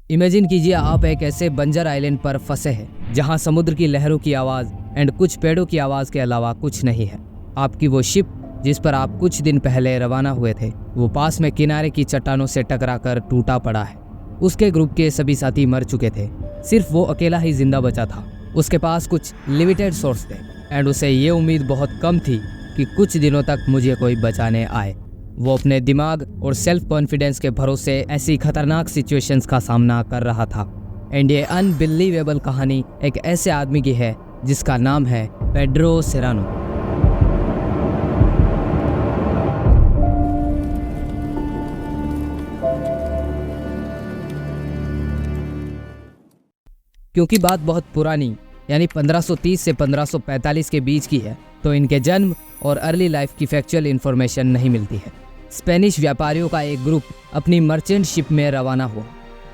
Imagine कीजिए आप एक ऐसे बंजर आइलैंड पर फंसे हैं जहां समुद्र की लहरों की आवाज़ एंड कुछ पेड़ों की आवाज़ के अलावा कुछ नहीं है। आपकी वो शिप जिस पर आप कुछ दिन पहले रवाना हुए थे वो पास में किनारे की चट्टानों से टकराकर टूटा पड़ा है। उसके ग्रुप के सभी साथी मर चुके थे, सिर्फ वो अकेला ही जिंदा बचा था। उसके पास कुछ लिमिटेड सोर्स थे एंड उसे ये उम्मीद बहुत कम थी कि कुछ दिनों तक मुझे कोई बचाने आए। वो अपने दिमाग और सेल्फ कॉन्फिडेंस के भरोसे ऐसी खतरनाक सिचुएशंस का सामना कर रहा था। एंड ये अनबिलीवेबल कहानी एक ऐसे आदमी की है जिसका नाम है पेड्रो सेरानो। क्योंकि बात बहुत पुरानी यानी 1530 से 1545 के बीच की है, तो इनके जन्म और अर्ली लाइफ की फैक्चुअल इन्फॉर्मेशन नहीं मिलती है। स्पेनिश व्यापारियों का एक ग्रुप अपनी मर्चेंट शिप में रवाना हुआ।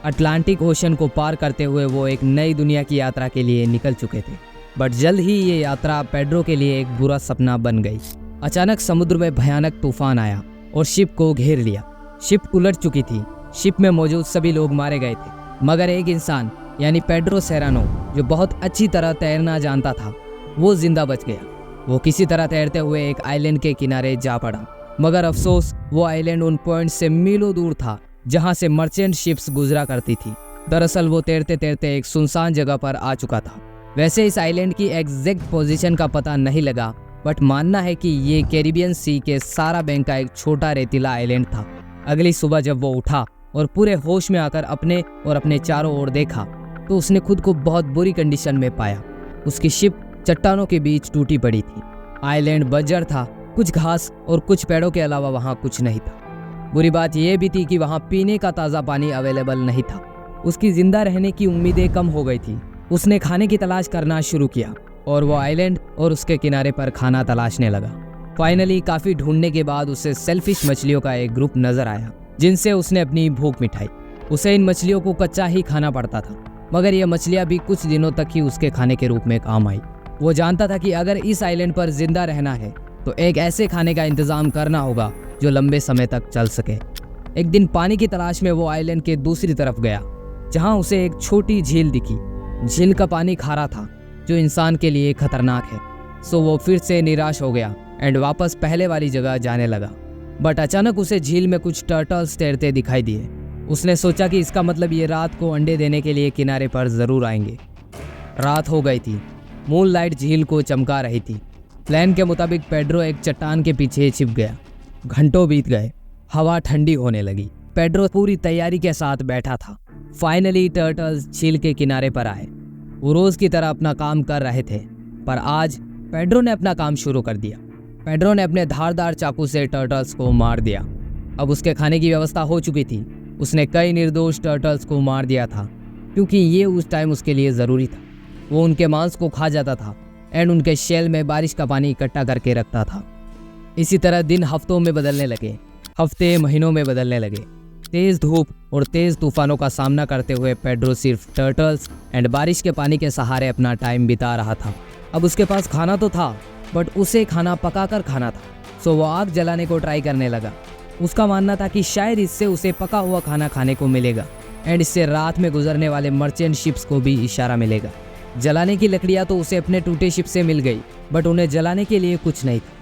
अटलांटिक ओशन को पार करते हुए वो एक नई दुनिया की यात्रा के लिए निकल चुके थे। बट जल्द ही ये यात्रा पेड्रो के लिए एक बुरा सपना बन गई। अचानक समुद्र में भयानक तूफान आया और शिप को घेर लिया। शिप उलट चुकी थी। शिप में मौजूद सभी लोग मारे गए थे, मगर एक इंसान यानी पेड्रो सेरानो, जो बहुत अच्छी तरह तैरना जानता था, वो जिंदा बच गया। वो किसी तरह तैरते हुए एक आइलैंड के किनारे जा पड़ा, मगर अफसोस वो आइलैंड उन पॉइंट से मीलों दूर था जहां से मर्चेंट शिप्स गुजरा करती थी। दरअसल वो तैरते तैरते एक सुनसान जगह पर आ चुका था। वैसे इस आइलैंड की एग्जैक्ट पोजीशन का पता नहीं लगा, बट मानना है कि ये कैरिबियन सी के सारा बैंक का एक छोटा रेतीला आइलैंड था। अगली सुबह जब वो उठा और पूरे होश में आकर अपने और अपने चारों ओर देखा तो उसने खुद को बहुत बुरी कंडीशन में पाया। उसकी शिप चट्टानों के बीच टूटी पड़ी थी। आइलैंड बंजर था, कुछ घास और कुछ पेड़ों के अलावा वहाँ कुछ नहीं था। बुरी बात यह भी थी कि वहाँ पीने का ताज़ा पानी अवेलेबल नहीं था। उसकी जिंदा रहने की उम्मीदें कम हो गई थी। उसने खाने की तलाश करना शुरू किया और वो आइलैंड और उसके किनारे पर खाना तलाशने लगा। फाइनली काफ़ी ढूंढने के बाद उसे सेलफिश मछलियों का एक ग्रुप नजर आया जिनसे उसने अपनी भूख मिटाई। उसे इन मछलियों को कच्चा ही खाना पड़ता था, मगर यह मछलियां भी कुछ दिनों तक ही उसके खाने के रूप में काम आई। वो जानता था कि अगर इस आइलैंड पर जिंदा रहना है तो एक ऐसे खाने का इंतजाम करना होगा जो लंबे समय तक चल सके। एक दिन पानी की तलाश में वो आइलैंड के दूसरी तरफ गया, जहां उसे एक छोटी झील दिखी। झील का पानी खारा था, जो इंसान के लिए खतरनाक है। सो वो फिर से निराश हो गया एंड वापस पहले वाली जगह जाने लगा। बट अचानक उसे झील में कुछ टर्टल्स तैरते दिखाई दिए। उसने सोचा कि इसका मतलब ये रात को अंडे देने के लिए किनारे पर जरूर आएंगे। रात हो गई थी, मून लाइट झील को चमका रही थी। प्लान के मुताबिक पेड्रो एक चट्टान के पीछे छिप गया। घंटों बीत गए, हवा ठंडी होने लगी। पेड्रो पूरी तैयारी के साथ बैठा था। फाइनली टर्टल्स झील के किनारे पर आए। वो रोज की तरह अपना काम कर रहे थे, पर आज पेड्रो ने अपना काम शुरू कर दिया। पेड्रो ने अपने धारदार चाकू से टर्टल्स को मार दिया। अब उसके खाने की व्यवस्था हो चुकी थी। उसने कई निर्दोष टर्टल्स को मार दिया था, क्योंकि ये उस टाइम उसके लिए ज़रूरी था। वो उनके मांस को खा जाता था एंड उनके शेल में बारिश का पानी इकट्ठा करके रखता था। इसी तरह दिन हफ्तों में बदलने लगे, हफ्ते महीनों में बदलने लगे। तेज़ धूप और तेज़ तूफानों का सामना करते हुए पेड्रो सिर्फ टर्टल्स एंड बारिश के पानी के सहारे अपना टाइम बिता रहा था। अब उसके पास खाना तो था, बट उसे खाना पकाकर खाना था। सो वो आग जलाने को ट्राई करने लगा। उसका मानना था कि शायद इससे उसे पका हुआ खाना खाने को मिलेगा एंड इससे रात में गुजरने वाले मर्चेंट शिप्स को भी इशारा मिलेगा। जलाने की लकड़ियां तो उसे अपने टूटे शिप से मिल गई, बट उन्हें जलाने के लिए कुछ नहीं था।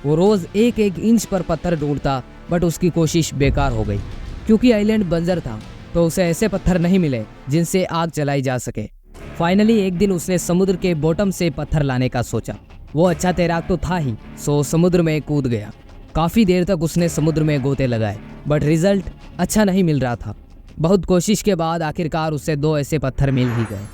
वो रोज एक एक इंच पर पत्थर ढूंढता, बट उसकी कोशिश बेकार हो गई। क्योंकि आइलैंड बंजर था तो उसे ऐसे पत्थर नहीं मिले जिनसे आग जलाई जा सके। फाइनली एक दिन उसने समुद्र के बॉटम से पत्थर लाने का सोचा। वो अच्छा तैराक तो था ही, सो समुद्र में कूद गया। काफ़ी देर तक उसने समुद्र में गोते लगाए, बट रिजल्ट अच्छा नहीं मिल रहा था। बहुत कोशिश के बाद आखिरकार उसे 2 ऐसे पत्थर मिल ही गए।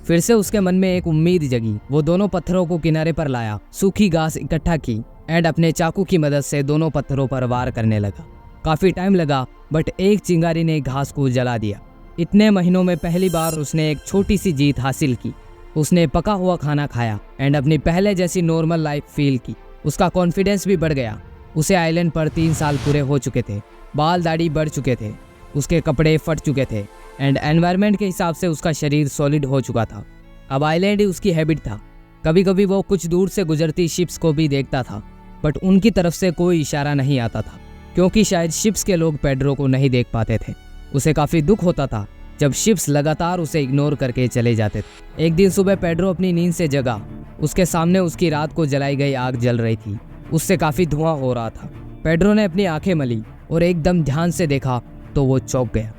फिर से उसके मन में एक उम्मीद जगी। वो दोनों पत्थरों को किनारे पर लाया, सूखी घास इकट्ठा की एंड अपने चाकू की मदद से दोनों पत्थरों पर वार करने लगा। काफ़ी टाइम लगा, बट एक चिंगारी ने घास को जला दिया। इतने महीनों में पहली बार उसने एक छोटी सी जीत हासिल की। उसने पका हुआ खाना खाया एंड अपनी पहले जैसी नॉर्मल लाइफ फील की। उसका कॉन्फिडेंस भी बढ़ गया। उसे आइलैंड पर 3 साल पूरे हो चुके थे। बाल दाढ़ी बढ़ चुके थे, उसके कपड़े फट चुके थे एंड एनवायरनमेंट के हिसाब से उसका शरीर सॉलिड हो चुका था। अब आइलैंड ही उसकी हैबिट था। कभी कभी वो कुछ दूर से गुजरती शिप्स को भी देखता था, बट उनकी तरफ से कोई इशारा नहीं आता था, क्योंकि शायद शिप्स के लोग पेड्रो को नहीं देख पाते थे। उसे काफ़ी दुख होता था जब शिप्स लगातार उसे इग्नोर करके चले जाते थे। एक दिन सुबह पेड्रो अपनी नींद से जगा। उसके सामने उसकी रात को जलाई गई आग जल रही थी। उससे काफी धुआं हो रहा था। पेड्रो ने अपनी आंखें मली और एकदम ध्यान से देखा तो वो चौंक गया।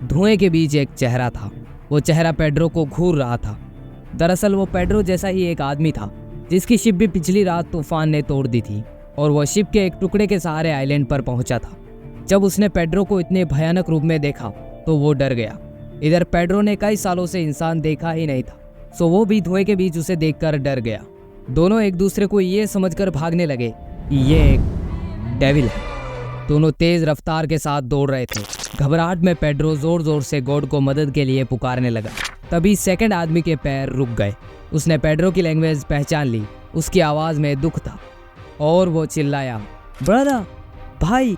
धुएं के बीच एक चेहरा था। वो चेहरा पेड्रो को घूर रहा था। दरअसल वो पेड्रो जैसा ही एक आदमी था जिसकी शिप भी पिछली रात तूफान ने तोड़ दी थी और वो शिप के एक टुकड़े के सहारे आइलैंड पर पहुंचा था। जब उसने पेड्रो को इतने भयानक रूप में देखा तो वो डर गया। इधर पेड्रो ने कई सालों से इंसान देखा ही नहीं था, सो वो भी धुएं के बीच उसे देखकर डर गया। दोनों एक दूसरे को ये समझकर भागने लगे कि ये एक डेविल है। दोनों तेज रफ्तार के साथ दौड़ रहे थे। घबराहट में पेड्रो जोर जोर से गॉड को मदद के लिए पुकारने लगा। तभी सेकंड आदमी के पैर रुक गए। उसने पेड्रो की लैंग्वेज पहचान ली। उसकी आवाज में दुख था और वो चिल्लाया, ब्रदर, भाई,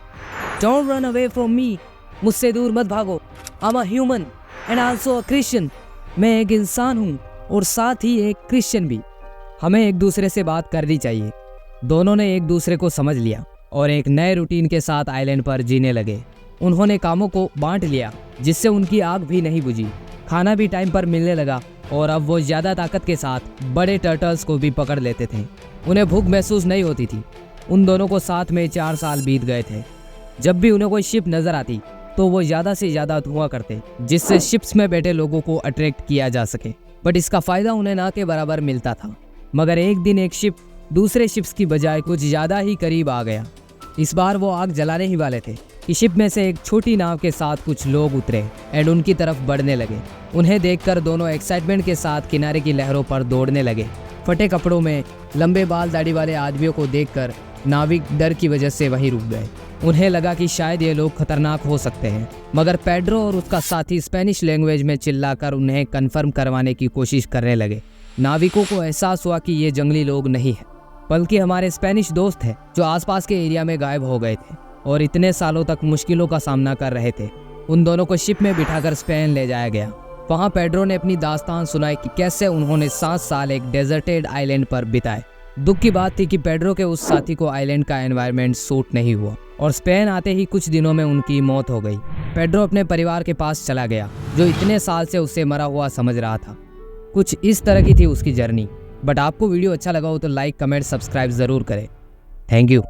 don't run away from me. मुझसे दूर मत भागो। I am a human and also a Christian. मैं एक इंसान हूँ और साथ ही एक क्रिश्चियन भी। हमें एक दूसरे से बात करनी चाहिए। दोनों ने एक दूसरे को समझ लिया और एक नए रूटीन के साथ आइलैंड पर जीने लगे। उन्होंने कामों को बांट लिया जिससे उनकी आग भी नहीं बुझी। खाना भी टाइम पर मिलने लगा और अब वो ज़्यादा ताकत के साथ बड़े टर्टल्स को भी पकड़ लेते थे। उन्हें भूख महसूस नहीं होती थी। उन दोनों को साथ में 4 साल बीत गए थे। जब भी उन्हें कोई शिप नजर आती तो वो ज़्यादा से ज़्यादा धुआं करते जिससे शिप्स में बैठे लोगों को अट्रैक्ट किया जा सके, बट इसका फ़ायदा उन्हें ना के बराबर मिलता था। मगर एक दिन एक शिप दूसरे शिप्स की बजाय कुछ ज़्यादा ही करीब आ गया। इस बार वो आग जलाने ही वाले थे कि शिप में से एक छोटी नाव के साथ कुछ लोग उतरे एंड उनकी तरफ बढ़ने लगे। उन्हें देखकर दोनों एक्साइटमेंट के साथ किनारे की लहरों पर दौड़ने लगे। फटे कपड़ों में लंबे बाल दाढ़ी वाले आदमियों को देखकर नाविक डर की वजह से वहीं रुक गए। उन्हें लगा कि शायद ये लोग खतरनाक हो सकते हैं, मगर पेड्रो और उसका साथी स्पेनिश लैंग्वेज में चिल्लाकर उन्हें कंफर्म करवाने की कोशिश करने लगे। नाविकों को एहसास हुआ कि ये जंगली लोग नहीं हैं, बल्कि हमारे स्पेनिश दोस्त हैं जो आसपास के एरिया में गायब हो गए थे और इतने सालों तक मुश्किलों का सामना कर रहे थे। उन दोनों को शिप में बिठाकर स्पेन ले जाया गया। वहाँ पेड्रो ने अपनी दास्तान सुनाई कि कैसे उन्होंने 7 साल एक डेजर्टेड आइलैंड पर बिताए। दुख की बात थी कि पेड्रो के उस साथी को आइलैंड का एनवायरनमेंट सूट नहीं हुआ और स्पेन आते ही कुछ दिनों में उनकी मौत हो गई। पेड्रो अपने परिवार के पास चला गया जो इतने साल से उसे मरा हुआ समझ रहा था। कुछ इस तरह की थी उसकी जर्नी। बट आपको वीडियो अच्छा लगा हो तो लाइक, कमेंट, सब्सक्राइब ज़रूर करें। Thank you.